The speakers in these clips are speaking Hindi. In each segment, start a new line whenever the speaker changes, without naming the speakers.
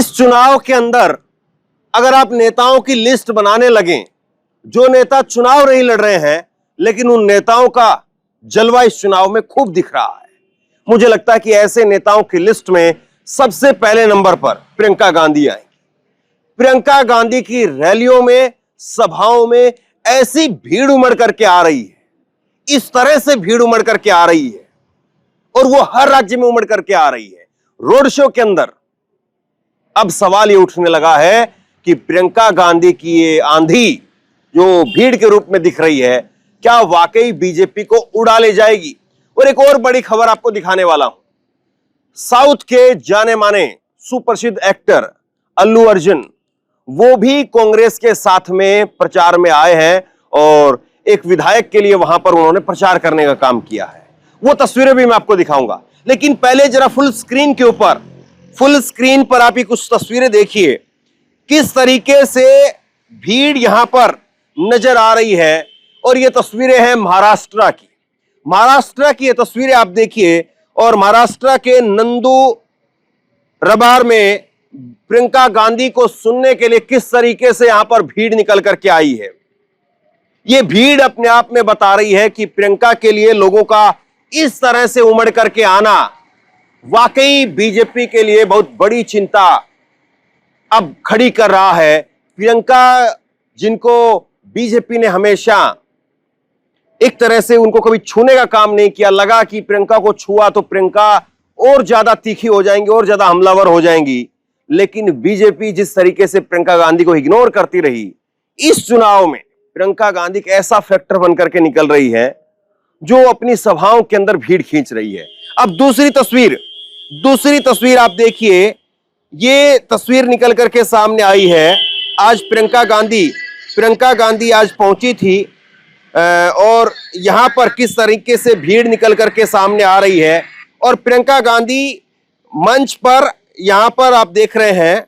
इस चुनाव के अंदर अगर आप नेताओं की लिस्ट बनाने लगें, जो नेता चुनाव नहीं लड़ रहे हैं, लेकिन उन नेताओं का जलवा इस चुनाव में खूब दिख रहा है। मुझे लगता है कि ऐसे नेताओं की लिस्ट में सबसे पहले नंबर पर प्रियंका गांधी आएंगी। प्रियंका गांधी की रैलियों में, सभाओं में ऐसी भीड़ उमड़ करके आ रही है, इस तरह से भीड़ उमड़ करके आ रही है, और वो हर राज्य में उमड़ करके आ रही है। रोड शो के अंदर अब सवाल ये उठने लगा है कि प्रियंका गांधी की ये आंधी जो भीड़ के रूप में दिख रही है, क्या वाकई बीजेपी को उड़ा ले जाएगी। और एक और बड़ी खबर आपको दिखाने वाला हूं। साउथ के जाने माने सुप्रसिद्ध एक्टर अल्लू अर्जुन, वो भी कांग्रेस के साथ में प्रचार में आए हैं और एक विधायक के लिए वहां पर उन्होंने प्रचार करने का काम किया है। वो तस्वीरें भी मैं आपको दिखाऊंगा, लेकिन पहले जरा फुल स्क्रीन पर आप ही कुछ तस्वीरें देखिए, किस तरीके से भीड़ यहां पर नजर आ रही है। और ये तस्वीरें हैं महाराष्ट्र की ये तस्वीरें आप देखिए। और महाराष्ट्र के नंदुरबार में प्रियंका गांधी को सुनने के लिए किस तरीके से यहां पर भीड़ निकल करके आई है। ये भीड़ अपने आप में बता रही है कि प्रियंका के लिए लोगों का इस तरह से उमड़ करके आना वाकई बीजेपी के लिए बहुत बड़ी चिंता अब खड़ी कर रहा है। प्रियंका, जिनको बीजेपी ने हमेशा एक तरह से उनको कभी छूने का काम नहीं किया, लगा कि प्रियंका को छुआ तो प्रियंका और ज्यादा तीखी हो जाएंगी, और ज्यादा हमलावर हो जाएंगी। लेकिन बीजेपी जिस तरीके से प्रियंका गांधी को इग्नोर करती रही, इस चुनाव में प्रियंका गांधी एक ऐसा फैक्टर बनकर के निकल रही है जो अपनी सभाओं के अंदर भीड़ खींच रही है। अब दूसरी तस्वीर आप देखिए। ये तस्वीर निकल करके सामने आई है। आज प्रियंका गांधी आज पहुंची थी और यहां पर किस तरीके से भीड़ निकल करके सामने आ रही है। और प्रियंका गांधी मंच पर यहां पर आप देख रहे हैं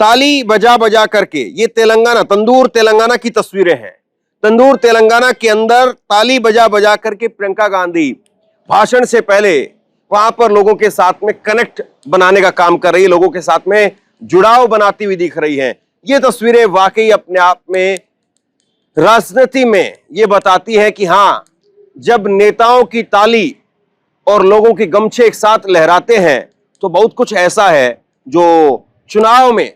ताली बजा बजा करके, ये तंदूर तेलंगाना की तस्वीरें हैं। तंदूर तेलंगाना के अंदर ताली बजा बजा करके प्रियंका गांधी भाषण से पहले वहां पर लोगों के साथ में कनेक्ट बनाने का काम कर रही है, लोगों के साथ में जुड़ाव बनाती हुई दिख रही हैं। ये तस्वीरें वाकई अपने आप में राजनीति में ये बताती है कि हाँ, जब नेताओं की ताली और लोगों के गमछे एक साथ लहराते हैं तो बहुत कुछ ऐसा है जो चुनाव में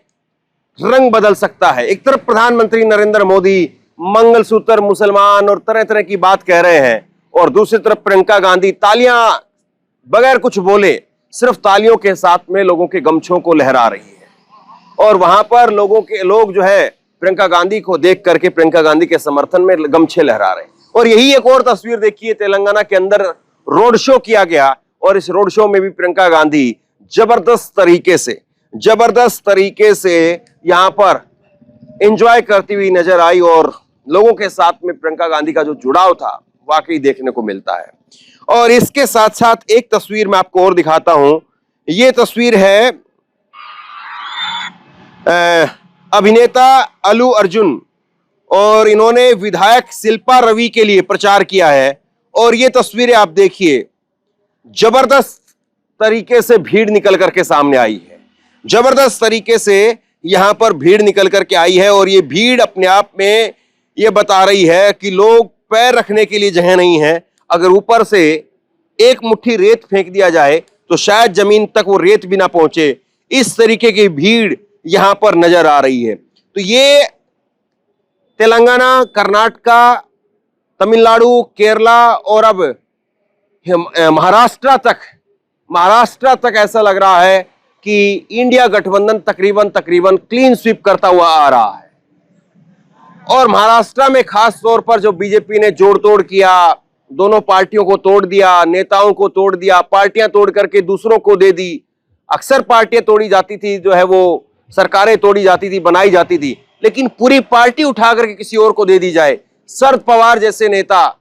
रंग बदल सकता है। एक तरफ प्रधानमंत्री नरेंद्र मोदी मंगलसूत्र, मुसलमान और तरह तरह की बात कह रहे हैं, और दूसरी तरफ प्रियंका गांधी तालियां बगैर कुछ बोले, सिर्फ तालियों के साथ में लोगों के गमछों को लहरा रही है। और वहां पर लोग जो है प्रियंका गांधी को देख करके प्रियंका गांधी के समर्थन में गमछे लहरा रहे हैं। और यही एक और तस्वीर देखिए, तेलंगाना के अंदर रोड शो किया गया, और इस रोड शो में भी प्रियंका गांधी जबरदस्त तरीके से यहां पर एंजॉय करती हुई नजर आई, और लोगों के साथ में प्रियंका गांधी का जो जुड़ाव था वाकई देखने को मिलता है। और इसके साथ साथ एक तस्वीर मैं आपको और दिखाता हूं। ये तस्वीर है अभिनेता अल्लू अर्जुन, और इन्होंने विधायक शिल्पा रवि के लिए प्रचार किया है। और ये तस्वीरें आप देखिए, जबरदस्त तरीके से भीड़ निकल करके सामने आई है, जबरदस्त तरीके से यहां पर भीड़ निकल करके आई है। और ये भीड़ अपने आप में ये बता रही है कि लोग पैर रखने के लिए जगह नहीं है। अगर ऊपर से एक मुट्ठी रेत फेंक दिया जाए तो शायद जमीन तक वो रेत भी ना पहुंचे, इस तरीके की भीड़ यहां पर नजर आ रही है। तो ये तेलंगाना, कर्नाटका, तमिलनाडु, केरला और अब महाराष्ट्र तक ऐसा लग रहा है कि इंडिया गठबंधन तकरीबन क्लीन स्वीप करता हुआ आ रहा है। और महाराष्ट्र में खास तौर पर जो बीजेपी ने जोड़ तोड़ किया, दोनों पार्टियों को तोड़ दिया, नेताओं को तोड़ दिया, पार्टियां तोड़ करके दूसरों को दे दी। अक्सर पार्टियां तोड़ी जाती थी, जो है वो सरकारें तोड़ी जाती थी, बनाई जाती थी, लेकिन पूरी पार्टी उठा करके किसी और को दे दी जाए। शरद पवार जैसे नेता,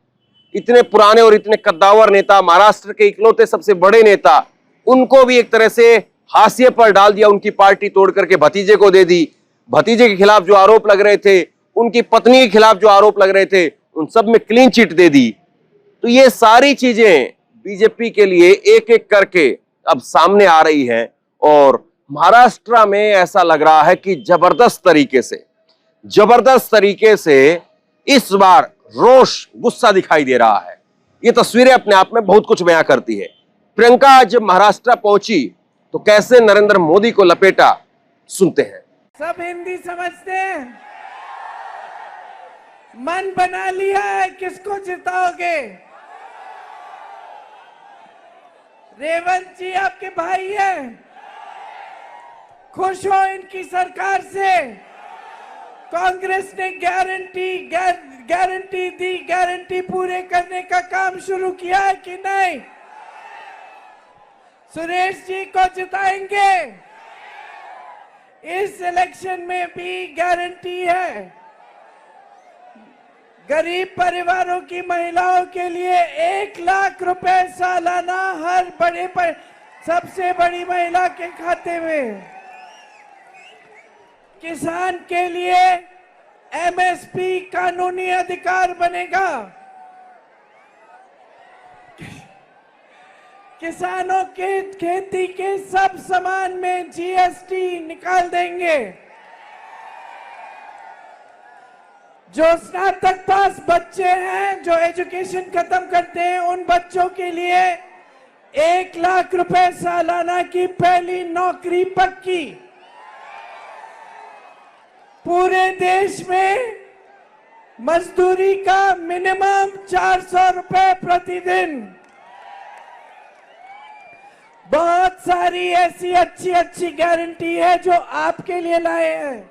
इतने पुराने और इतने कद्दावर नेता, महाराष्ट्र के इकलौते सबसे बड़े नेता, उनको भी एक तरह से हाशिए पर डाल दिया, उनकी पार्टी तोड़ करके भतीजे को दे दी। भतीजे के खिलाफ जो आरोप लग रहे थे, उनकी पत्नी के खिलाफ जो आरोप लग रहे थे, उन सब में क्लीन चिट दे दी। तो ये सारी चीजें बीजेपी के लिए एक एक करके अब सामने आ रही है, और महाराष्ट्र में ऐसा लग रहा है कि जबरदस्त तरीके से इस बार रोष, गुस्सा दिखाई दे रहा है। ये तस्वीरें अपने आप में बहुत कुछ बयां करती है। प्रियंका जब महाराष्ट्र पहुंची तो कैसे नरेंद्र मोदी को लपेटा, सुनते हैं।
सब हिंदी समझते हैं? मन बना लिया है किसको जिताओगे? रेवंत जी आपके भाई हैं, खुश हो इनकी सरकार से? कांग्रेस ने गारंटी दी, गारंटी पूरे करने का काम शुरू किया है कि नहीं? सुरेश जी को जिताएंगे। इस इलेक्शन में भी गारंटी है। गरीब परिवारों की महिलाओं के लिए 1 लाख रुपए सालाना हर सबसे बड़ी महिला के खाते में। किसान के लिए एमएसपी कानूनी अधिकार बनेगा। किसानों के खेती के सब सामान में जीएसटी निकाल देंगे। जो स्नातक पास बच्चे हैं, जो एजुकेशन खत्म करते हैं, उन बच्चों के लिए 1 लाख रुपए सालाना की पहली नौकरी पक्की। पूरे देश में मजदूरी का मिनिमम 400 रुपए प्रतिदिन। बहुत सारी ऐसी अच्छी गारंटी है जो आपके लिए लाए हैं,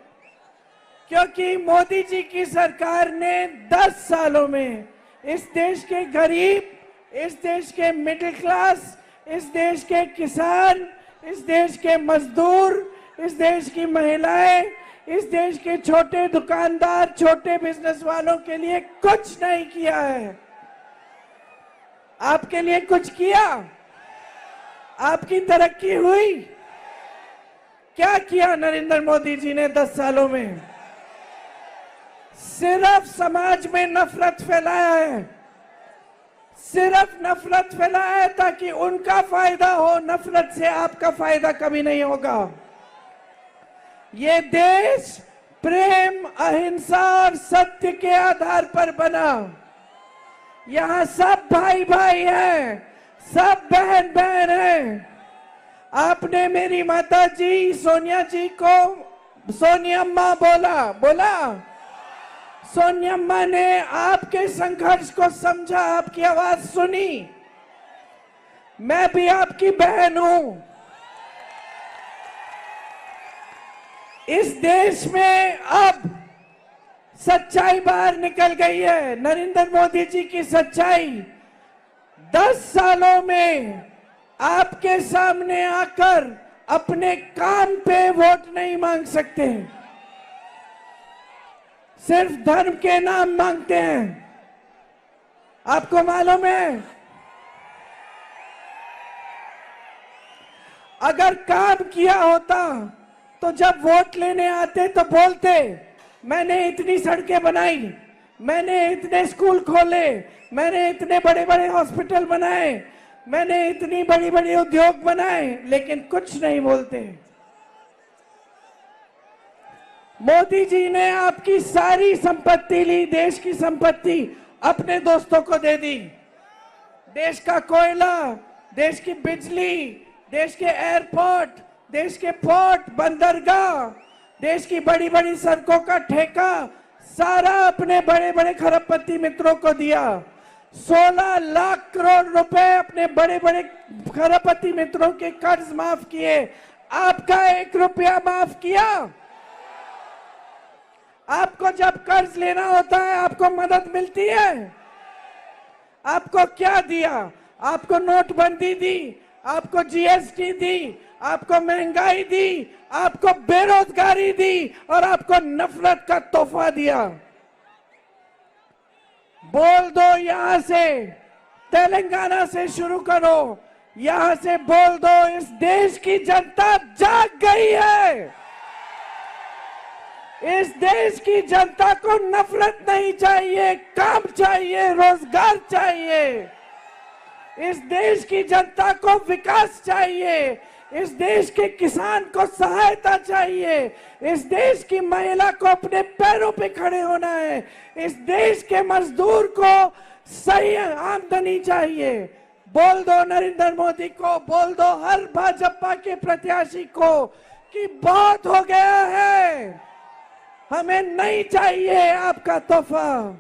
क्योंकि मोदी जी की सरकार ने 10 सालों में इस देश के गरीब, इस देश के मिडिल क्लास, इस देश के किसान, इस देश के मजदूर, इस देश की महिलाएं, इस देश के छोटे दुकानदार, छोटे बिजनेस वालों के लिए कुछ नहीं किया है। आपके लिए कुछ किया? आपकी तरक्की हुई? क्या किया नरेंद्र मोदी जी ने 10 सालों में? सिर्फ समाज में नफरत फैलाया है, सिर्फ नफरत फैलाया है ताकि उनका फायदा हो। नफरत से आपका फायदा कभी नहीं होगा। ये देश प्रेम, अहिंसा और सत्य के आधार पर बना। यहाँ सब भाई भाई हैं, सब बहन बहन हैं। आपने मेरी माता जी सोनिया जी को सोनियम्मा बोला। सोनियम्मा ने आपके संघर्ष को समझा, आपकी आवाज सुनी। मैं भी आपकी बहन हूं। इस देश में अब सच्चाई बाहर निकल गई है। नरेंद्र मोदी जी की सच्चाई 10 सालों में आपके सामने आकर अपने काम पे वोट नहीं मांग सकते, सिर्फ धर्म के नाम मांगते हैं। आपको मालूम है, अगर काम किया होता तो जब वोट लेने आते तो बोलते, मैंने इतनी सड़कें बनाई, मैंने इतने स्कूल खोले, मैंने इतने बड़े बड़े हॉस्पिटल बनाए, मैंने इतनी बड़ी बड़ी उद्योग बनाए, लेकिन कुछ नहीं बोलते। मोदी जी ने आपकी सारी संपत्ति ली, देश की संपत्ति अपने दोस्तों को दे दी। देश का कोयला, देश की बिजली, देश के एयरपोर्ट, देश के पोर्ट, बंदरगाह, देश की बड़ी बड़ी सड़कों का ठेका सारा अपने बड़े बड़े खरबपति मित्रों को दिया। 16 लाख करोड़ रुपए अपने बड़े बड़े खरबपति मित्रों के कर्ज माफ किए। आपका 1 रुपया माफ किया? आपको जब कर्ज लेना होता है आपको मदद मिलती है? आपको क्या दिया? आपको नोटबंदी दी, आपको जीएसटी दी, आपको महंगाई दी, आपको बेरोजगारी दी और आपको नफरत का तोहफा दिया। बोल दो, यहां से तेलंगाना से शुरू करो, यहां से बोल दो, इस देश की जनता जाग गई है। इस देश की जनता को नफरत नहीं चाहिए, काम चाहिए, रोजगार चाहिए। इस देश की जनता को विकास चाहिए। इस देश के किसान को सहायता चाहिए, इस देश की महिला को अपने पैरों पे खड़े होना है, इस देश के मजदूर को सही आमदनी चाहिए। बोल दो नरेंद्र मोदी को, बोल दो हर भाजपा के प्रत्याशी को कि बहुत हो गया है, हमें नहीं चाहिए आपका तोहफा,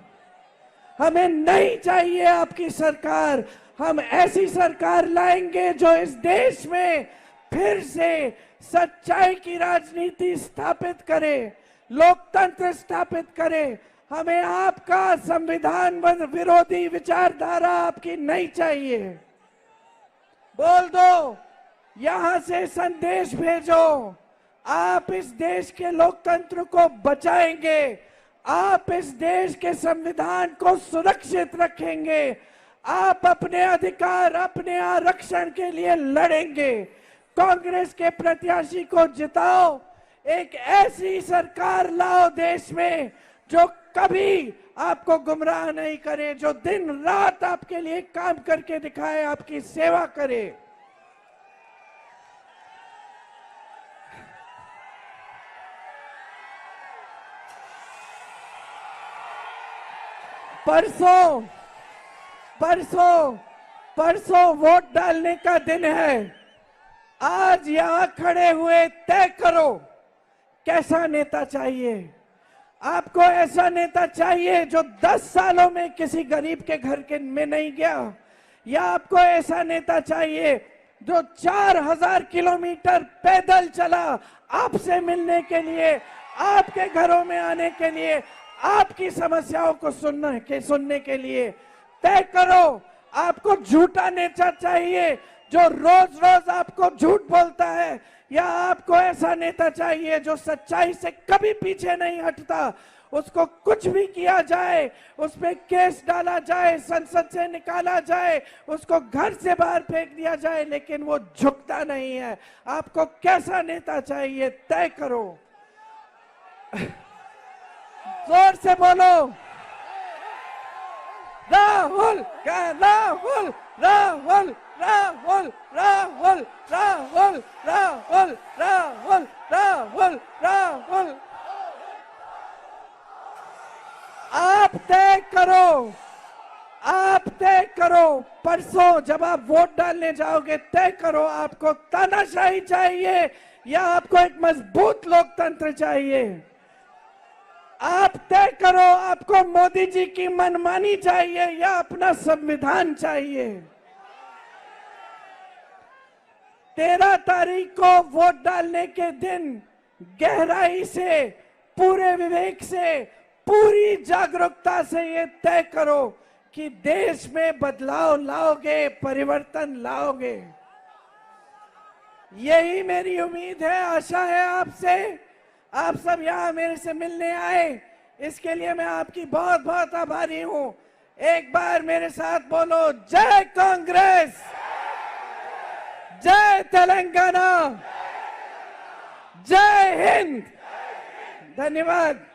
हमें नहीं चाहिए आपकी सरकार। हम ऐसी सरकार लाएंगे जो इस देश में फिर से सच्चाई की राजनीति स्थापित करे, लोकतंत्र स्थापित करे। हमें आपका संविधान विरोधी विचारधारा आपकी नहीं चाहिए। बोल दो, यहां से संदेश भेजो, आप इस देश के लोकतंत्र को बचाएंगे, आप इस देश के संविधान को सुरक्षित रखेंगे, आप अपने अधिकार, अपने आरक्षण के लिए लड़ेंगे। कांग्रेस के प्रत्याशी को जिताओ, एक ऐसी सरकार लाओ देश में जो कभी आपको गुमराह नहीं करे, जो दिन रात आपके लिए काम करके दिखाए, आपकी सेवा करे। परसों वोट डालने का दिन है। आज यहां खड़े हुए तय करो कैसा नेता चाहिए। आपको ऐसा नेता चाहिए जो 10 सालों में किसी गरीब के घर के में नहीं गया, या आपको ऐसा नेता चाहिए जो 4000 किलोमीटर पैदल चला आपसे मिलने के लिए, आपके घरों में आने के लिए, आपकी समस्याओं को सुनने के लिए। तय करो, आपको झूठा नेता चाहिए जो रोज रोज आपको झूठ बोलता है, या आपको ऐसा नेता चाहिए जो सच्चाई से कभी पीछे नहीं हटता। उसको कुछ भी किया जाए, उस पे केस डाला जाए, संसद से निकाला जाए, उसको घर से बाहर फेंक दिया जाए, लेकिन वो झुकता नहीं है। आपको कैसा नेता चाहिए, तय करो। जोर से बोलो, राहुल राहुल राहुल राहुल राहुल राहुल राहुल राहुल राहुल राहुल। आप तय करो, आप तय करो। परसों जब आप वोट डालने जाओगे, तय करो आपको तानाशाही चाहिए या आपको एक मजबूत लोकतंत्र चाहिए। आप तय करो, आपको मोदी जी की मनमानी चाहिए या अपना संविधान चाहिए। 13 तारीख को वोट डालने के दिन गहराई से, पूरे विवेक से, पूरी जागरूकता से ये तय करो कि देश में बदलाव लाओगे, परिवर्तन लाओगे। यही मेरी उम्मीद है, आशा है आपसे। आप सब यहाँ मेरे से मिलने आए, इसके लिए मैं आपकी बहुत बहुत आभारी हूँ। एक बार मेरे साथ बोलो, जय कांग्रेस, जय तेलंगाना, जय हिंद। धन्यवाद।